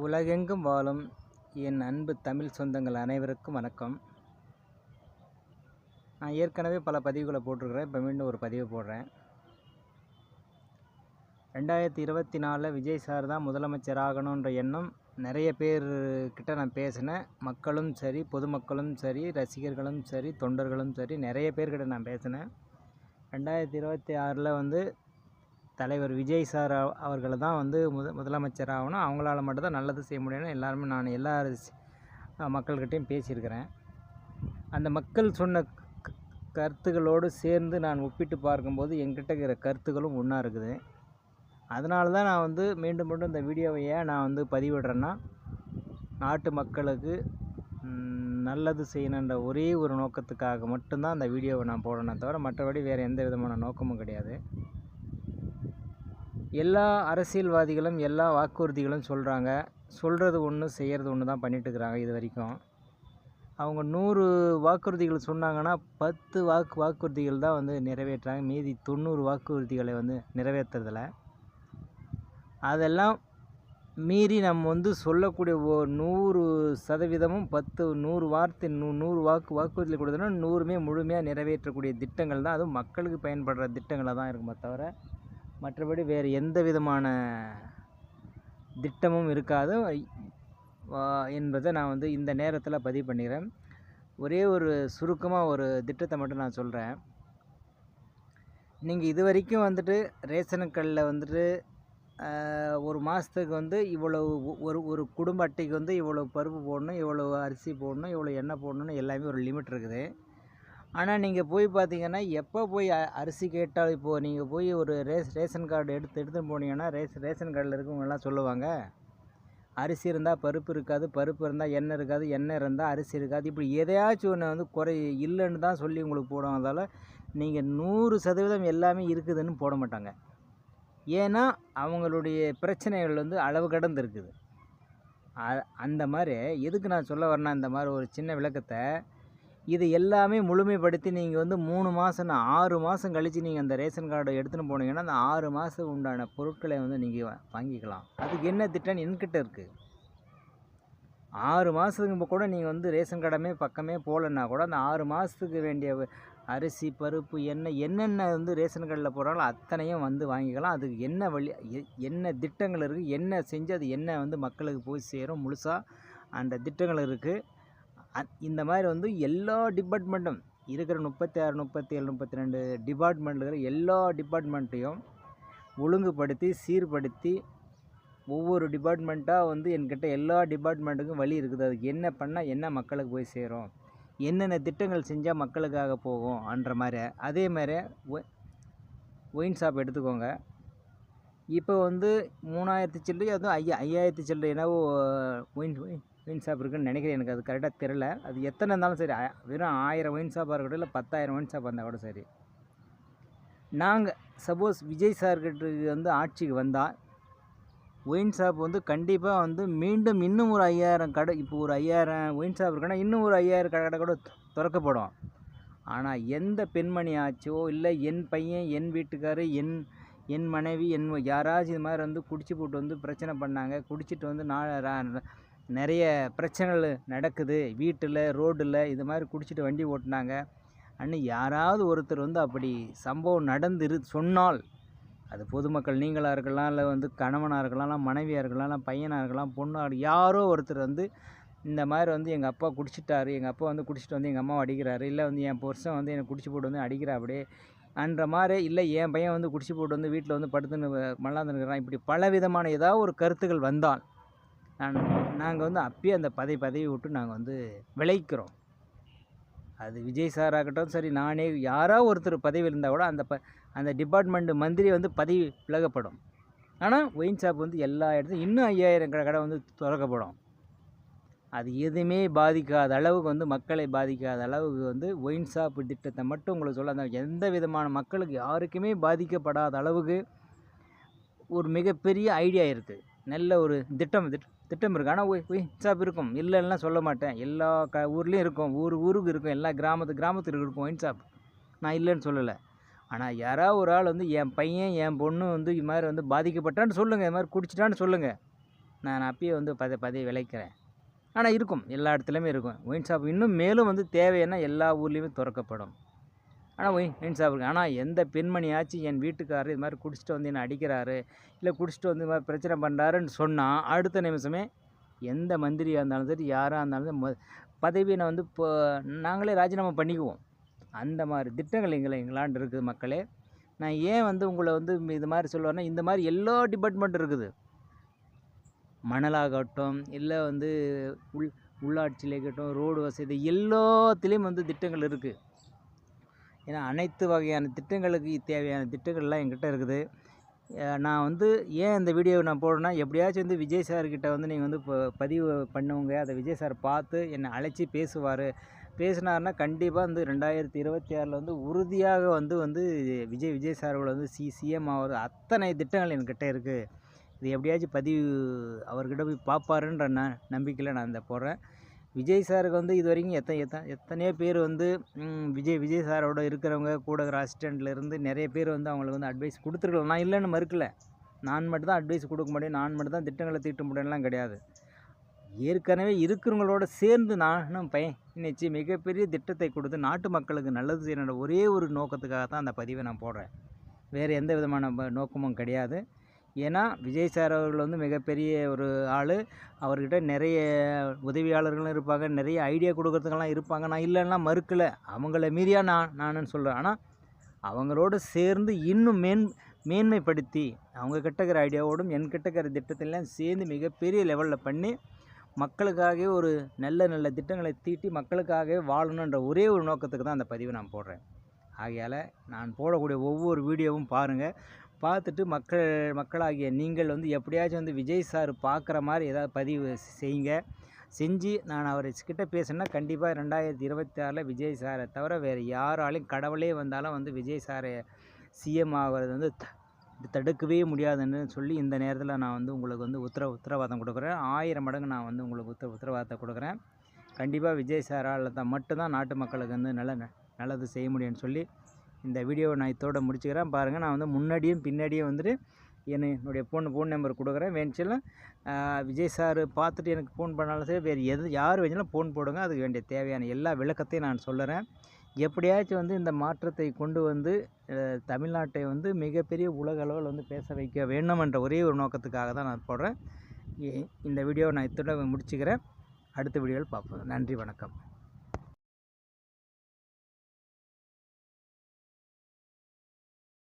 உலகெங்கும் வாழும் என் அன்பு தமிழ் சொந்தங்கள் அனைவருக்கும் வணக்கம். நான் ஏற்கனவே பல பதிவுகளை போட்டிருக்கிறேன். இப்போ மீண்டும் ஒரு பதிவு போடுறேன். 2024 விஜய் சார் தான் முதலமைச்சர் ஆகணுன்ற எண்ணம் நிறைய பேர்கிட்ட நான் பேசினேன். மக்களும் சரி, பொதுமக்களும் சரி, ரசிகர்களும் சரி, தொண்டர்களும் சரி, நிறைய பேர்கிட்ட நான் பேசினேன். 2026 தலைவர் விஜய் சார் அவர்களை தான் முதலமைச்சர் ஆகணும், அவங்களால மட்டும்தான் நல்லது செய்ய முடியும்னு எல்லாருமே நான் எல்லா மக்கள்கிட்டையும் பேசியிருக்கிறேன். அந்த மக்கள் சொன்ன கருத்துக்களோடு சேர்ந்து நான் ஒப்பிட்டு பார்க்கும்போது என்கிட்ட இருக்கிற கருத்துக்களும் ஒன்றா இருக்குது. அதனால தான் நான் மீண்டும் மீண்டும் இந்த வீடியோவை ஏன் நான் பதிவிடுறேன்னா, நாட்டு மக்களுக்கு நல்லது செய்யணுன்ற ஒரே ஒரு நோக்கத்துக்காக மட்டும்தான் அந்த வீடியோவை நான் போடணும், தவிர மற்றபடி வேறு எந்த விதமான நோக்கமும் கிடையாது. எல்லா அரசியல்வாதிகளும் எல்லா வாக்குறுதிகளும் சொல்கிறாங்க. சொல்கிறது ஒன்று, செய்கிறது ஒன்று தான் பண்ணிட்டுருக்குறாங்க இது வரைக்கும். அவங்க 100 வாக்குறுதிகள் சொன்னாங்கன்னா 10 வாக்குறுதிகள் தான் நிறைவேற்றுறாங்க. மீதி 90 வாக்குறுதிகளை நிறைவேற்றுறதில்ல. அதெல்லாம் மீறி நம்ம சொல்லக்கூடிய 100% 100 வார்த்தை 100 வாக்குறுதிகள் கொடுத்தோன்னா 100மே முழுமையாக நிறைவேற்றக்கூடிய திட்டங்கள் தான், அதுவும் மக்களுக்கு பயன்படுற திட்டங்களாக தான் இருக்குமே தவிர மற்றபடி வேறு எந்த விதமான திட்டமும் இருக்காது என்பதை நான் இந்த நேரத்தில் பதிவு பண்ணிக்கிறேன். ஒரே ஒரு சுருக்கமாக ஒரு திட்டத்தை மட்டும் நான் சொல்கிறேன். நீங்கள் இது வரைக்கும் ரேஷன் கடையில் ஒரு மாதத்துக்கு இவ்வளவு ஒரு குடும்ப அட்டைக்கு இவ்வளோ பருப்பு போடணும், இவ்வளோ அரிசி போடணும், இவ்வளோ எண்ணெய் போடணும்னு எல்லாமே ஒரு லிமிட் இருக்குது. ஆனால் நீங்கள் போய் பார்த்தீங்கன்னா, எப்போ போய் அரிசி கேட்டால், இப்போது நீங்கள் போய் ஒரு ரேஷன் கார்டு எடுத்துகிட்டு போனீங்கன்னா ரேஷன் கார்டில் இருக்கவங்கெல்லாம் சொல்லுவாங்க, அரிசி இருந்தால் பருப்பு இருக்காது, பருப்பு இருந்தால் எண்ணெய் இருக்காது, எண்ணெய் இருந்தால் அரிசி இருக்காது. இப்படி எதையாச்சும் ஒன்று குறை இல்லைன்னு தான் சொல்லி உங்களுக்கு போடுவதால் நீங்கள் 100% எல்லாமே இருக்குதுன்னு போட மாட்டாங்க. ஏன்னா அவங்களுடைய பிரச்சனைகள் அளவு கடந்து இருக்குது. அந்த மாதிரி எதுக்கு நான் சொல்ல வரேன்னா, இந்த மாதிரி ஒரு சின்ன விளக்கத்தை, இது எல்லாமே முழுமைப்படுத்தி நீங்கள் 3 மாதம் 6 மாதம் கழித்து நீங்கள் அந்த ரேஷன் கார்டை எடுத்துகிட்டு போனீங்கன்னா அந்த 6 மாதம் உண்டான பொருட்களை நீங்கள் வாங்கிக்கலாம். அதுக்கு என்ன திட்டம் என்கிட்ட இருக்குது. 6 மாதத்துக்கு கூட நீங்கள் ரேஷன் கடை பக்கமே போகலன்னா கூட அந்த 6 மாதத்துக்கு வேண்டிய அரிசி, பருப்பு, எண்ணெய் என்னென்ன ரேஷன் கடையில் போகிறாங்களோ அத்தனையும் வாங்கிக்கலாம். அதுக்கு என்ன வழி, என்ன திட்டங்கள் இருக்குது, என்ன செஞ்சு அது என்ன மக்களுக்கு போய் சேரும், முழுசாக அந்த திட்டங்கள் இருக்குது. இந்த மாதிரி எல்லா டிபார்ட்மெண்ட்டும் இருக்கிற 36, 37, 32 டிபார்ட்மெண்ட்டில் எல்லா டிபார்ட்மெண்ட்டையும் ஒழுங்குபடுத்தி சீர்படுத்தி ஒவ்வொரு டிபார்ட்மெண்ட்டாக என்கிட்ட எல்லா டிபார்ட்மெண்ட்டுக்கும் வழி இருக்குது. அதுக்கு என்ன பண்ணால் என்ன மக்களுக்கு போய் சேரும், என்னென்ன திட்டங்கள் செஞ்சால் மக்களுக்காக போகும் என்ற மாதிரி. அதே மாதிரி ஒயின் ஷாப் எடுத்துக்கோங்க. இப்போ 3000 சில்லறை, அதுவும் 5000 சில்லறை என்னவோ ஒயின் ஷாப் இருக்குதுன்னு நினைக்கிறேன். எனக்கு அது கரெக்டாக தெரில. அது எத்தனை இருந்தாலும் சரி, வெறும் 1000 ஒயின் ஷாப்பாக இருக்கட்டும், இல்லை 10,000 ஒயின் ஷாப் இருந்தால் கூட சரி, நாங்கள் சப்போஸ் விஜய் சார்கிட்ட ஆட்சிக்கு வந்தால் ஒயின் ஷாப் கண்டிப்பாக மீண்டும் இன்னும் ஒரு 5000 கடை, இப்போ ஒரு 5000 ஒயின் ஷாப் இருக்குன்னா இன்னும் ஒரு 5000 கடை கூட திறக்கப்படும். ஆனால் எந்த பெண்மணி ஆச்சோ, இல்லை என் பையன், என் வீட்டுக்காரர், என் மனைவி, யாராச்சும் இது மாதிரி குடிச்சு போட்டு பிரச்சனை பண்ணாங்க, குடிச்சிட்டு நிறைய பிரச்சனைகள் நடக்குது வீட்டில், ரோட்டில், இது மாதிரி குடிச்சிட்டு வண்டி ஓட்டினாங்க அன்னு யாராவது ஒருத்தர் அப்படி சம்பவம் சொன்னால், அது பொதுமக்கள் நீங்களாக இருக்கலாம், இல்லை கணவனாக இருக்கலாம், இல்லை மனைவியாக இருக்கலாம், இல்லை பையனாக இருக்கலாம், பொண்ணாக, யாரோ ஒருத்தர் இந்த மாதிரி எங்கள் அப்பா குடிச்சிட்டாரு, எங்கள் அப்பா குடிச்சிட்டு எங்கள் அம்மாவை அடிக்கிறாரு, இல்லை என் புருஷன் என்னை குடிச்சு போட்டு அடிக்கிறா அப்படியே அன்ற மாதிரி, இல்லை என் பையன் குடிச்சு போட்டு வீட்டில் படுத்துன்னு மல்லாந்துருக்கிறான், இப்படி பலவிதமான ஏதாவது ஒரு கருத்துக்கள் வந்தால் நாங்கள் அப்பயே அந்த பதவி விட்டு நாங்கள் விளைக்கிறோம். அது விஜய் சார் ஆகட்டும் சரி, நானே யாராவது ஒருத்தர் பதவி இருந்தால் கூட அந்த டிபார்ட்மெண்ட் மந்திரி பதவி விலகப்படும். ஆனால் ஒயின் ஷாப் எல்லா இடத்துலையும் இன்னும் 5000 கடை திறக்கப்படும். அது எதுவுமே பாதிக்காத அளவுக்கு மக்களை பாதிக்காத அளவுக்கு ஒயின் ஷாப் திட்டத்தை மட்டும் உங்களுக்கு சொல்ல, அந்த எந்த விதமான மக்களுக்கு யாருக்குமே பாதிக்கப்படாத அளவுக்கு ஒரு மிகப்பெரிய ஐடியா இருக்குது. நல்ல ஒரு திட்டம் இருக்குது. ஆனால் ஒயின் ஷாப் இருக்கும், இல்லைன்னா சொல்ல மாட்டேன். எல்லா ஊர்லேயும் இருக்கும், ஊருக்கு இருக்கும், எல்லா கிராமத்துக்கு இருக்கும் ஒயின் ஷாப், நான் இல்லைன்னு சொல்லலை. ஆனால் யாராவது ஒரு ஆள் என் பையன், என் பொண்ணு இது மாதிரி பாதிக்கப்பட்டான்னு சொல்லுங்கள், இது மாதிரி குடிச்சிட்டான்னு சொல்லுங்கள். நான் அப்பயே வந்து பதவி விளைக்கிறேன். ஆனால் இருக்கும், எல்லா இடத்துலையுமே இருக்கும். ஒயின் ஷாப் இன்னும் மேலும் வந்து தேவைன்னா எல்லா ஊர்லேயுமே திறக்கப்படும். ஆனால் ஒயின் ஷாப் இருக்குது. ஆனால் எந்த பெண்மணியாச்சும் என் வீட்டுக்காரர் இது மாதிரி குடிச்சிட்டு வந்து என்னை அடிக்கிறாரு, இல்லை குடிச்சிட்டு வந்து இது மாதிரி பிரச்சனை பண்ணுறாருன்னு சொன்னால் அடுத்த நிமிஷமே எந்த மந்திரியாக இருந்தாலும் சரி, யாராக இருந்தாலும் பதவியை நான் வந்து இப்போ நாங்களே ராஜினாமா பண்ணிக்குவோம். அந்த மாதிரி திட்டங்கள் எங்களாண்டு இருக்குது மக்களே. நான் ஏன் வந்து உங்களை வந்து இது மாதிரி சொல்லுவேன்னா, இந்த மாதிரி எல்லா டிபார்ட்மெண்ட்டும் இருக்குது. மணலாகட்டும், இல்லை வந்து உள்ளாட்சியில் இருக்கட்டும், ரோடு வசதி எல்லாத்துலேயும் வந்து திட்டங்கள் இருக்குது. ஏன்னா அனைத்து வகையான திட்டங்களுக்கு தேவையான திட்டங்கள்லாம் என்கிட்ட இருக்குது. நான் வந்து ஏன் இந்த வீடியோவை நான் போடுறேன்னா, எப்படியாச்சும் வந்து விஜய் சார்கிட்ட வந்து நீங்கள் வந்து இப்போ பதிவு பண்ணுவங்க, அதை விஜய் சார் பார்த்து என்னை அழைச்சி பேசினார்னா கண்டிப்பாக வந்து 2026 வந்து உறுதியாக வந்து விஜய் சார் வந்து சிஎம் ஆகிறது அத்தனை திட்டங்கள் என்கிட்ட இருக்குது. இது எப்படியாச்சும் பதிவு அவர்கிட்ட போய் பார்ப்பாருன்ற நம்பிக்கையில் நான் இந்த போடுறேன். விஜய் சாருக்கு வந்து இது வரைக்கும் எத்தனையோ பேர் வந்து விஜய் சாரோட இருக்கிறவங்க கூட இருக்கிற அசிஸ்டண்ட்லேருந்து நிறைய பேர் வந்து அவங்களுக்கு வந்து அட்வைஸ் கொடுத்துருக்கலாம். நான் இல்லைன்னு மறுக்கலை. நான் மட்டும் தான் அட்வைஸ் கொடுக்க முடியும், நான் மட்டும் தான் திட்டங்களை தீட்ட முடியும்லாம் கிடையாது. ஏற்கனவே இருக்கிறவங்களோட சேர்ந்து நானும் பயணித்து மிகப்பெரிய திட்டத்தை கொடுத்து நாட்டு மக்களுக்கு நல்லது செய்யணுன்ற ஒரே ஒரு நோக்கத்துக்காக தான் அந்த பதிவை நான் போடுறேன். வேறு எந்த விதமான நோக்கமும் கிடையாது. ஏன்னா விஜய் சார் அவர்கள் வந்து மிகப்பெரிய ஒரு ஆள். அவர்கிட்ட நிறைய உதவியாளர்களும் இருப்பாங்க, நிறைய ஐடியா கொடுக்குறதுக்கெல்லாம் இருப்பாங்க. நான் இல்லைன்னா மறுக்கலை, அவங்கள மீறியா நானுன்னு சொல்கிறேன். ஆனால் அவங்களோட சேர்ந்து இன்னும் மேன்மைப்படுத்தி அவங்க கிட்ட இருக்கிற ஐடியாவோடும் என்கிட்ட இருக்கிற திட்டத்திலாம் சேர்ந்து மிகப்பெரிய லெவலில் பண்ணி மக்களுக்காகவே ஒரு நல்ல திட்டங்களை தீட்டி மக்களுக்காகவே வாழணுன்ற ஒரே ஒரு நோக்கத்துக்கு தான் அந்த பதிவை நான் போடுறேன். ஆகையால் நான் போடக்கூடிய ஒவ்வொரு வீடியோவும் பாருங்கள். பார்த்துட்டு மக்களாகிய நீங்கள் வந்து எப்படியாச்சும் வந்து விஜய் சார் பார்க்குற மாதிரி ஏதாவது பதிவு செஞ்சு நான் அவர்கிட்ட பேசினா கண்டிப்பாக 2026 விஜய் சாரை தவிர வேறு யாராலையும் கடவுளே வந்தாலும் வந்து விஜய் சாரை சிஎம் ஆகிறது வந்து தடுக்கவே முடியாதுன்னு சொல்லி இந்த நேரத்தில் நான் வந்து உங்களுக்கு வந்து உத்தரவாதம் கொடுக்குறேன். 1000 மடங்கு நான் வந்து உங்களுக்கு உத்தரவாதத்தை கொடுக்குறேன். கண்டிப்பாக விஜய் சாரால் தான் மட்டும்தான் நாட்டு மக்களுக்கு வந்து நல்லது செய்ய முடியும்னு சொல்லி இந்த வீடியோவை நான் இதோட முடிச்சுக்கிறேன். பாருங்கள், நான் வந்து முன்னாடியும் பின்னாடியும் வந்துட்டு என்னுடைய ஃபோன் நம்பர் கொடுக்குறேன். வேணுச்சுன்னா விஜய் சார் பார்த்துட்டு எனக்கு ஃபோன் பண்ணாலும் சரி, வேறு யார் வேணாலும் ஃபோன் போடுங்க. அதுக்கு வேண்டிய தேவையான எல்லா விளக்கத்தையும் நான் சொல்லுறேன். எப்படியாச்சும் வந்து இந்த மாற்றத்தை கொண்டு வந்து தமிழ்நாட்டை வந்து மிகப்பெரிய உலக அளவில் வந்து பேச வைக்க வேண்டும் என்ற ஒரே ஒரு நோக்கத்துக்காக தான் நான் போடுறேன். இந்த வீடியோவை நான் இதோட முடிச்சுக்கிறேன். அடுத்த வீடியோவில் பார்ப்போம். நன்றி, வணக்கம்.